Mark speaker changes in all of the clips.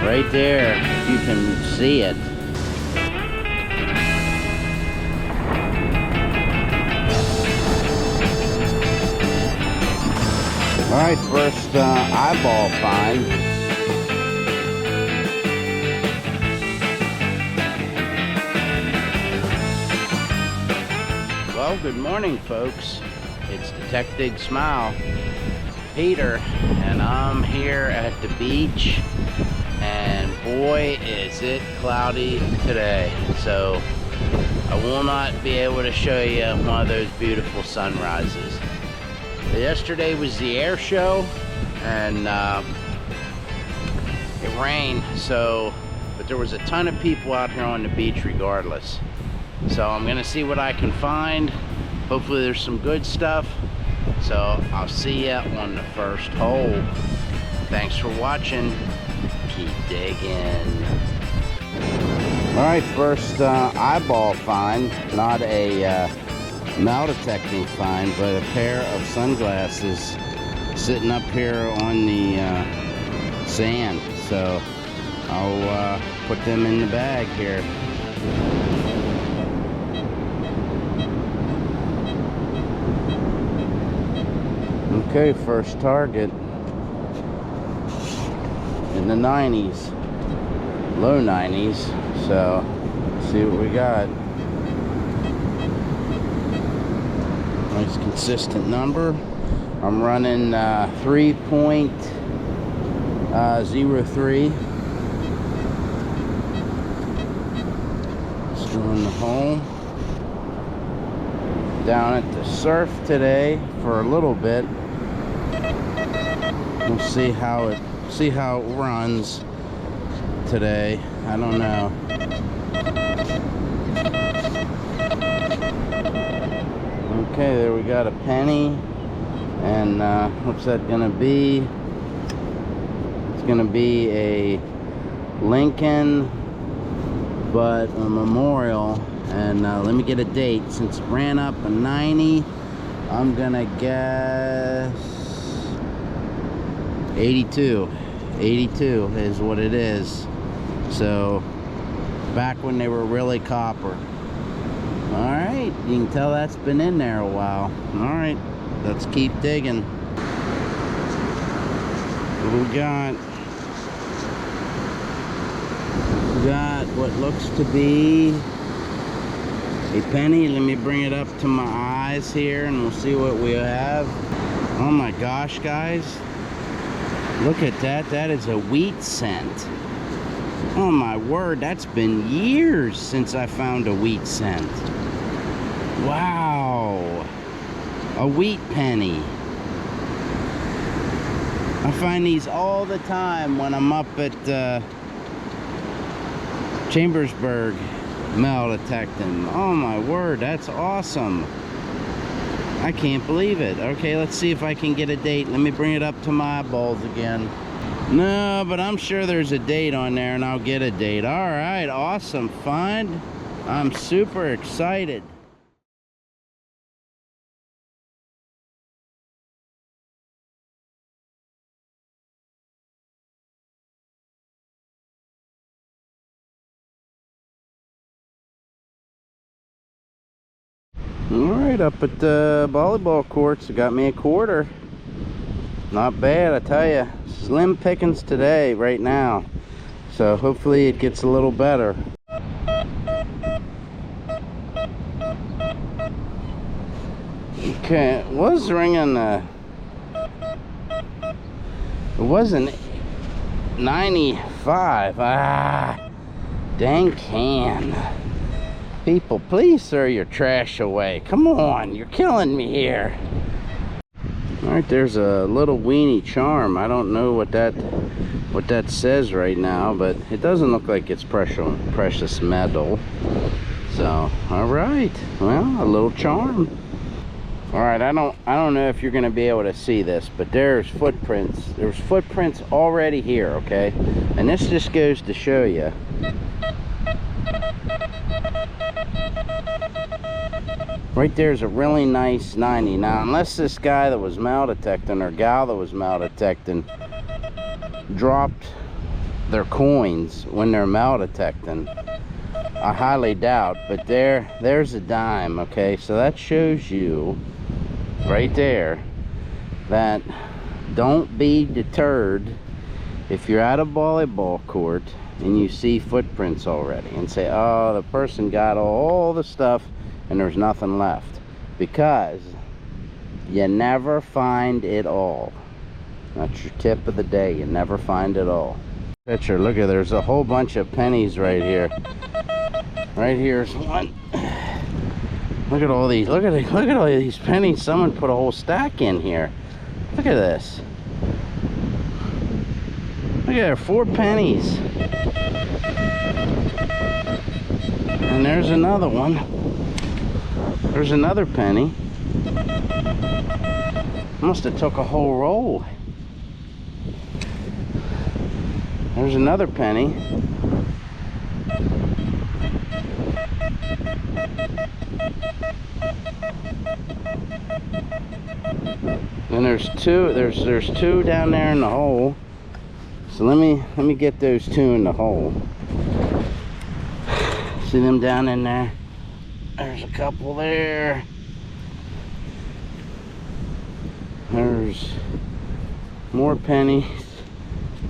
Speaker 1: Right there, if you can see it. Alright, first eyeball find. Well, good morning, folks. It's Detector Smile, Peter, and I'm here at the beach, and boy is it cloudy today, so I will not be able to show you one of those beautiful sunrises. Yesterday was the air show, and it rained, but there was a ton of people out here on the beach regardless. So I'm gonna see what I can find. Hopefully there's some good stuff. So I'll see ya on the first hole. Thanks for watching. Keep digging. All right, first eyeball find. Not a metal detecting find, but a pair of sunglasses sitting up here on the sand. So I'll put them in the bag here. Okay, first target in the 90s, low 90s. So let's see what we got. Nice consistent number. I'm running 3.03. Still in the hole. Down at the surf today for a little bit. We'll see how it runs today. I don't know. Okay, there we got a penny, and what's that gonna be? It's gonna be a Lincoln, but a memorial. And let me get a date. Since it ran up a 90, I'm gonna guess 82. 82 is what it is. So back when they were really copper. All right, you can tell that's been in there a while. All right, let's keep digging. What do we got? We got what looks to be a penny. Let me bring it up to my eyes here and we'll see what we have. Oh my gosh, guys. Look at that. That is a wheat cent. Oh my word, that's been years since I found a wheat cent. Wow. A wheat penny. I find these all the time when I'm up at Chambersburg metal detecting. Oh my word, that's awesome. I can't believe it. Okay, let's see if I can get a date. Let me bring it up to my eyeballs again. No, but I'm sure there's a date on there and I'll get a date. All right, awesome find. I'm super excited. Alright, up at the volleyball courts, I got me a quarter. Not bad, I tell you. Slim pickings today, right now. So hopefully it gets a little better. Okay, it was ringing, it wasn't 95. Dang can. People, please throw your trash away. Come on, you're killing me here. All right, there's a little weenie charm. I don't know what that says right now, but it doesn't look like it's precious metal. So, all right, well, a little charm. All right, I don't know if you're gonna be able to see this, but there's footprints. There's footprints already here, okay? And this just goes to show you. Right there's a really nice 90. Now, unless this guy that was metal detecting or gal that was metal detecting dropped they're coins when they're metal detecting. I highly doubt, but there's a dime, okay? So that shows you right there that don't be deterred if you're at a volleyball court and you see footprints already and say, oh, the person got all the stuff and there's nothing left, because you never find it all. That's your tip of the day. You never find it all. Picture, look at, there's a whole bunch of pennies right here. Right here's one. Look at all these. Look at all these pennies. Someone put a whole stack in here. Look at this. Look at there, 4 pennies. And there's another one. There's another penny. Must have took a whole roll. There's another penny. And there's two down there in the hole. So let me get those 2 in the hole. See them down in there? There's a couple there. There's more pennies.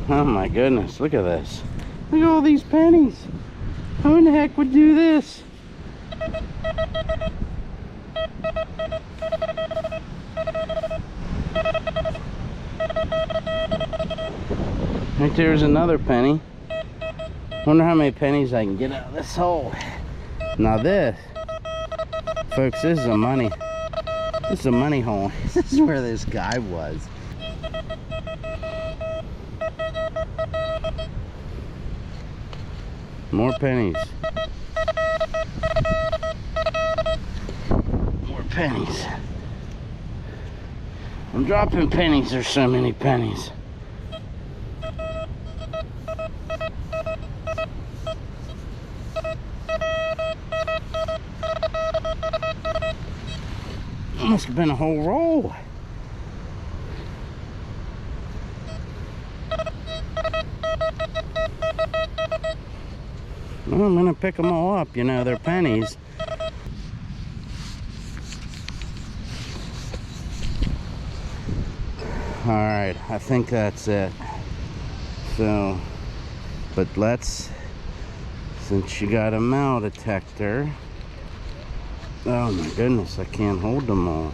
Speaker 1: Oh my goodness, look at this. Look at all these pennies. Who in the heck would do this? Right there's another penny. Wonder how many pennies I can get out of this hole. Now this, folks, this is a money hole. This is where this guy was. More pennies. More pennies. I'm dropping pennies. There's so many pennies. Must have been a whole roll. Well, I'm gonna pick them all up. You know, they're pennies. All right, I think that's it. So, but let's, since you got a metal detector. Oh my goodness, I can't hold them all.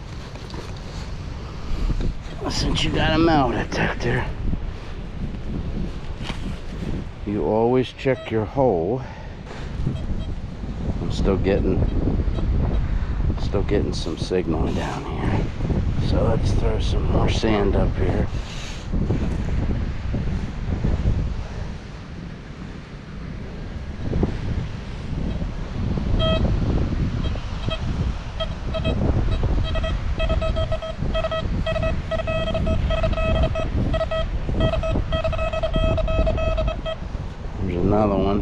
Speaker 1: Since you got a metal detector, you always check your hole. I'm still getting some signal down here. So let's throw some more sand up here. There's another one.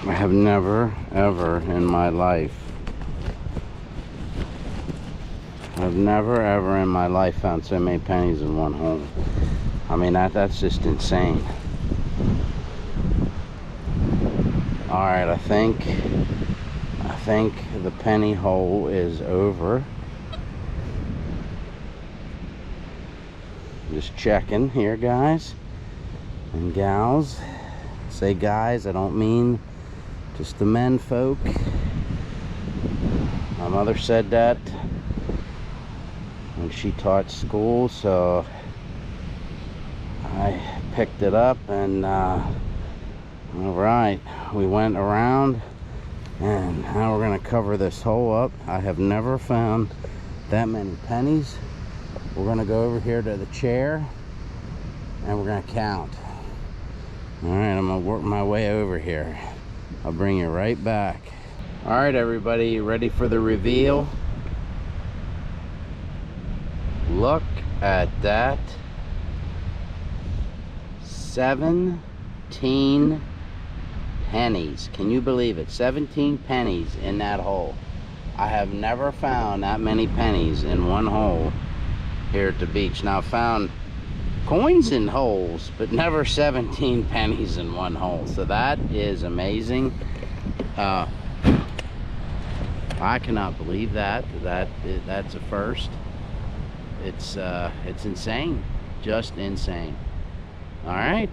Speaker 1: I have never, ever in my life, found so many pennies in one hole. I mean, that's just insane. All right, I think the penny hole is over. Just checking here, guys and gals. Say guys, I don't mean just the men folk. My mother said that when she taught school, so I picked it up, and all right, we went around, and now we're gonna cover this hole up. I have never found that many pennies. We're gonna go over here to the chair and we're gonna count. All right, I'm gonna work my way over here. I'll bring you right back. All right, everybody, you ready for the reveal? Look at that. 17 pennies. Can you believe it? 17 pennies in that hole. I have never found that many pennies in one hole here at the beach. Now I found coins in holes, but never 17 pennies in one hole. So that is amazing. I cannot believe that. That's a first. It's insane, just insane. All right,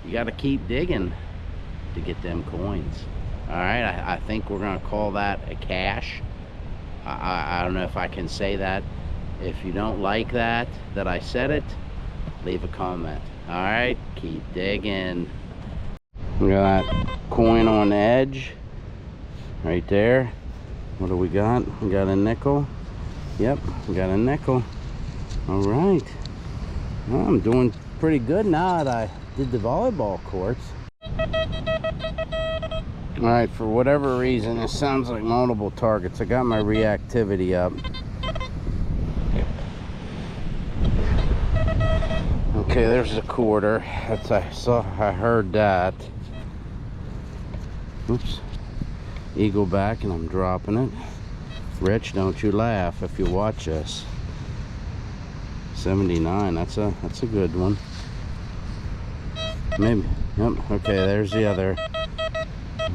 Speaker 1: you got to keep digging to get them coins. All right, I think we're gonna call that a cache. I don't know if I can say that. If you don't like that I said it, leave a comment. All right, keep digging. We got that coin on the edge right there. What do we got? We got a nickel. Yep, we got a nickel. All right, well, I'm doing pretty good now that I did the volleyball courts. All right, for whatever reason, it sounds like multiple targets. I got my reactivity up. Okay, there's a quarter. I heard that. Oops. Eagle back, and I'm dropping it. Rich, don't you laugh if you watch this. 79, that's a good one. Maybe, yep, okay, there's the other.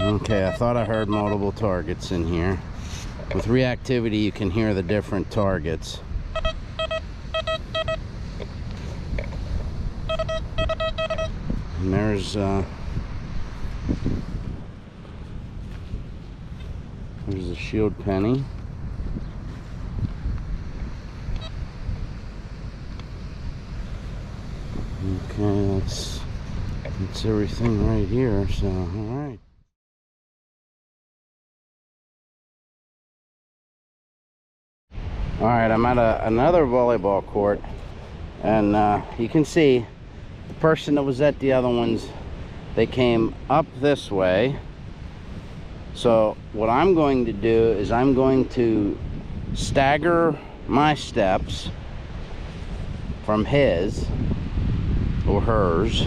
Speaker 1: Okay, I thought I heard multiple targets in here. With reactivity, you can hear the different targets. And there's a shield penny. Okay, that's everything right here, so all right. All right, I'm at another volleyball court, and you can see the person that was at the other ones, they came up this way. So what I'm going to do is I'm going to stagger my steps from his or hers,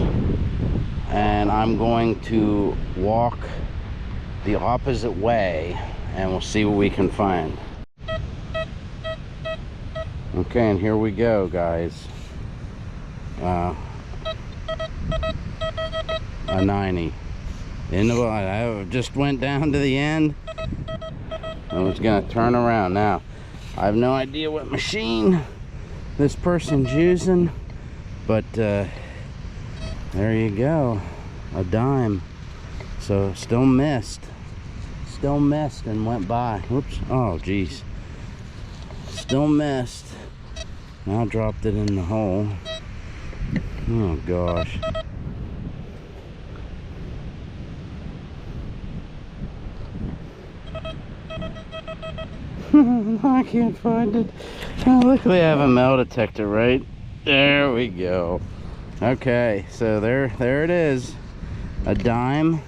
Speaker 1: and I'm going to walk the opposite way, and we'll see what we can find. Okay, and here we go, guys. A 90. I just went down to the end. I was gonna turn around. Now, I have no idea what machine this person's using, but there you go, a dime. So still missed and went by. Whoops, oh geez. Still missed. Now dropped it in the hole. Oh gosh. I can't find it. Oh, luckily I have a metal detector right there. We go. Okay, so there it is, a dime,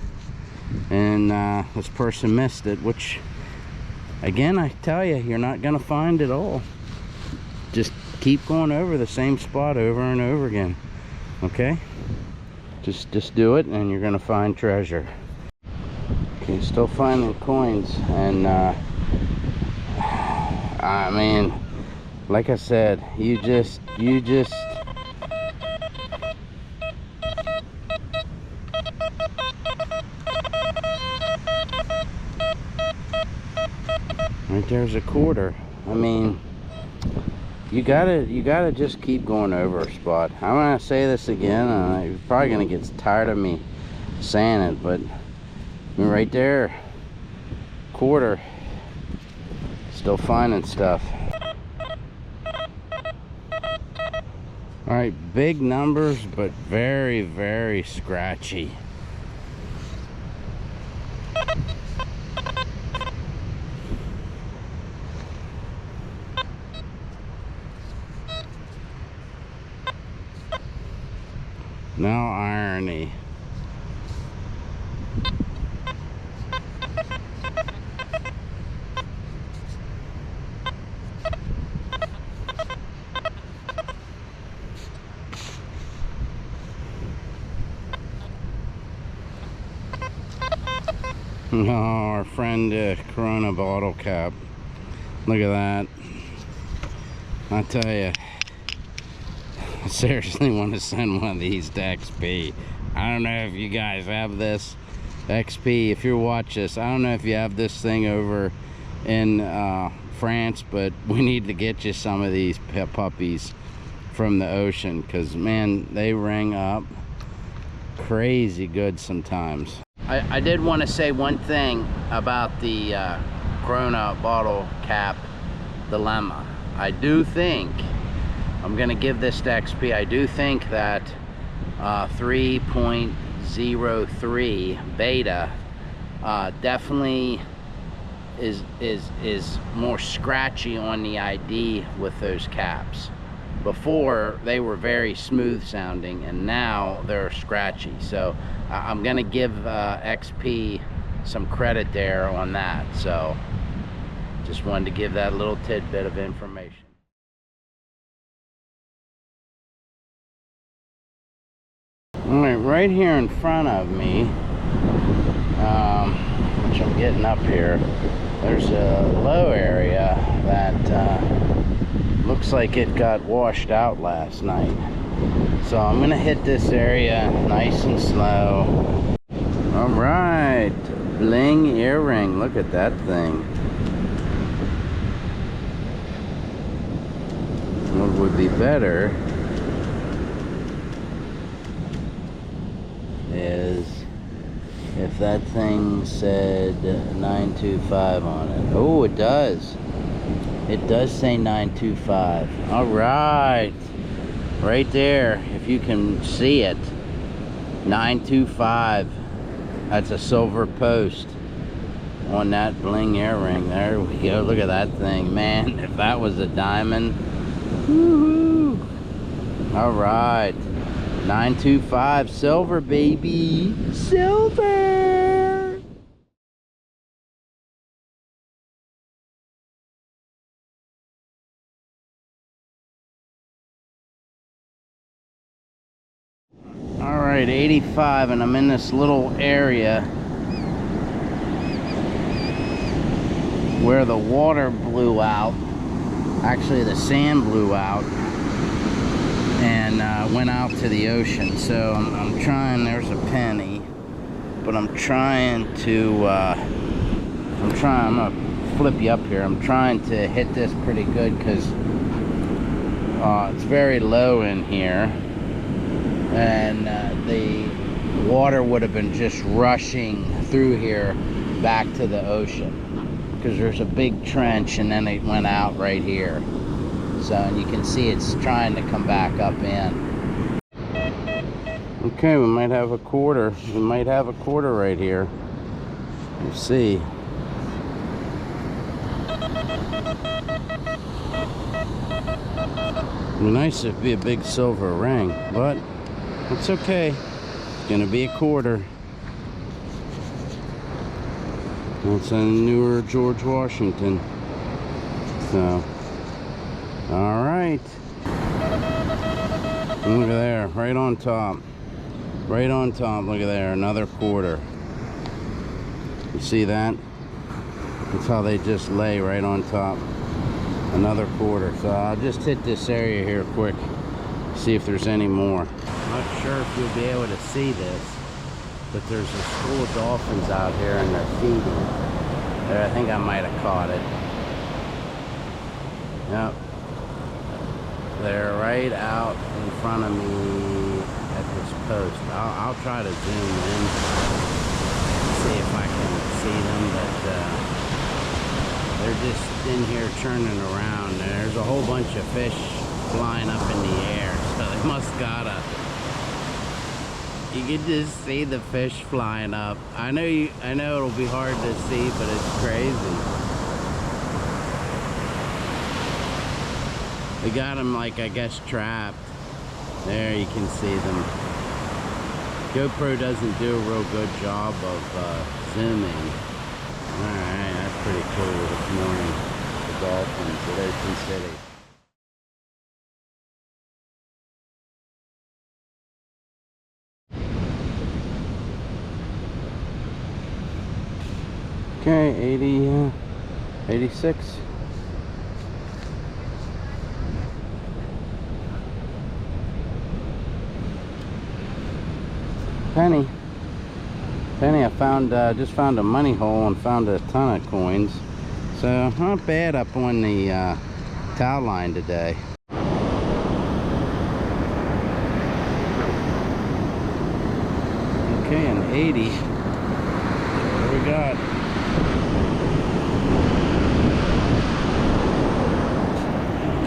Speaker 1: and this person missed it, which again, I tell you, you're not gonna find it all. Just keep going over the same spot over and over again. Okay, just do it, and you're gonna find treasure. Okay, still finding coins, and I mean, like I said, you just right there's a quarter. I mean, you gotta just keep going over a spot. I'm gonna say this again, you're probably gonna get tired of me saying it, but I mean, right there, quarter. Still finding stuff. All right, big numbers, but very, very scratchy. No irony. Oh, our friend Corona bottle cap. Look at that. I tell you, I seriously want to send one of these to XP. I don't know if you guys have this. XP, if you watch this, I don't know if you have this thing over in France, but we need to get you some of these puppies from the ocean, because man, they ring up crazy good sometimes. I did want to say one thing about the Corona bottle cap dilemma. I do think, I'm gonna give this to XP, I do think that 3.03 beta definitely is more scratchy on the ID with those caps. Before they were very smooth sounding, and now they're scratchy. So I'm gonna give XP some credit there on that. So just wanted to give that little tidbit of information. All right here in front of me, which I'm getting up here, there's a low area that looks like it got washed out last night. So I'm gonna hit this area nice and slow. All right, bling earring, look at that thing. What would be better is if that thing said 925 on it. Oh, it does. It does say 925. All right. Right there, if you can see it. 925. That's a silver post on that bling earring. There we go. Look at that thing. Man, if that was a diamond. Woohoo. All right. 925 silver, baby. Silver. All right, 85, and I'm in this little area where the water blew out. Actually, the sand blew out and went out to the ocean. So I'm trying, there's a penny, but I'm trying to, I'm gonna flip you up here. I'm trying to hit this pretty good because it's very low in here, and the water would have been just rushing through here back to the ocean, because there's a big trench and then it went out right here. So, and you can see it's trying to come back up in. Okay, we might have a quarter. We might have a quarter right here. We'll see. It'd be nice if it'd be a big silver ring, but it's okay. It's gonna be a quarter. It's a newer George Washington. So, all right. Look at there, right on top. Right on top, look at there, another quarter. You see that? That's how they just lay right on top. Another quarter. So I'll just hit this area here quick, see if there's any more. I'm not sure if you'll be able to see this, but there's a school of dolphins out here and they're feeding. There, I think I might have caught it. Yep. They're right out in front of me at this post. I'll try to zoom in, see if I can see them, but they're just in here churning around. There's a whole bunch of fish flying up in the air, so they must gotta. You can just see the fish flying up. I know it'll be hard to see, but it's crazy. They got them, like, I guess, trapped. There, you can see them. GoPro doesn't do a real good job of zooming. Alright, that's pretty cool this morning. The dolphins at Ocean City. Okay, 86. penny. I found, just found a money hole and found a ton of coins. So not bad up on the towel line today. Okay, an 80. What do we got?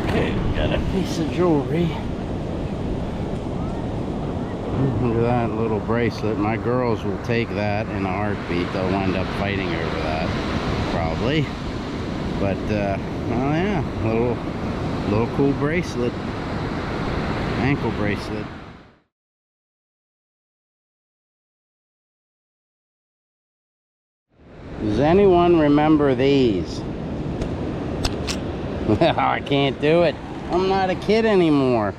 Speaker 1: Okay, we got a piece of jewelry. Look at that little bracelet. My girls will take that in a heartbeat. They'll wind up fighting over that, probably. But, oh yeah, little cool bracelet. Ankle bracelet. Does anyone remember these? I can't do it. I'm not a kid anymore.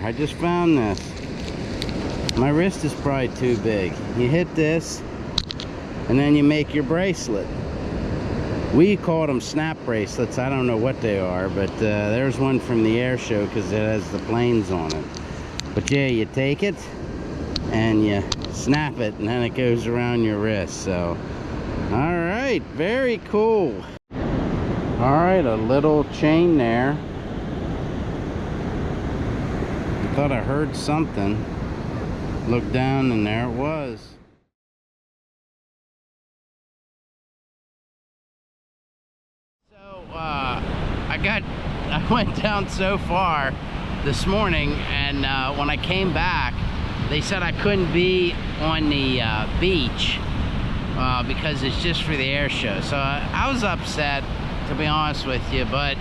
Speaker 1: I just found this. My wrist is probably too big. You hit this, and then you make your bracelet. We called them snap bracelets. I don't know what they are, but there's one from the air show because it has the planes on it. But yeah, you take it, and you snap it, and then it goes around your wrist. So, all right, very cool. All right, a little chain there. I thought I heard something. Looked down, and there it was. So, I went down so far this morning, and when I came back, they said I couldn't be on the beach because it's just for the air show. So I was upset, to be honest with you, but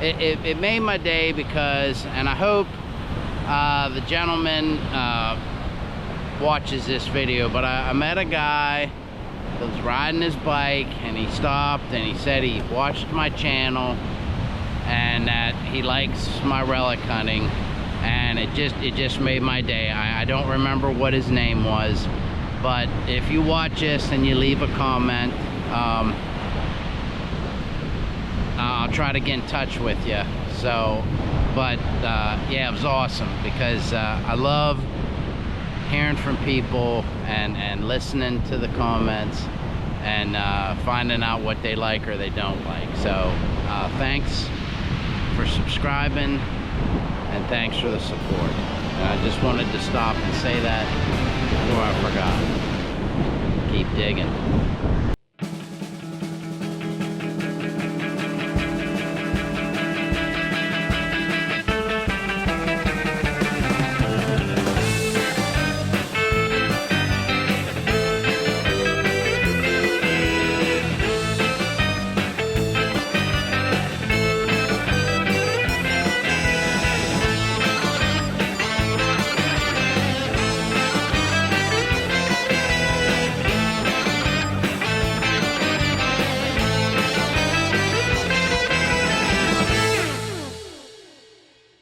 Speaker 1: it made my day because, and I hope the gentleman watches this video, but I met a guy that was riding his bike, and he stopped and he said he watched my channel and that he likes my relic hunting, and it just made my day. I don't remember what his name was, but if you watch this and you leave a comment, I'll try to get in touch with you. So, but yeah, it was awesome because I love hearing from people and listening to the comments and finding out what they like or they don't like. So thanks for subscribing, and thanks for the support. And I just wanted to stop and say that before I forgot. Keep digging.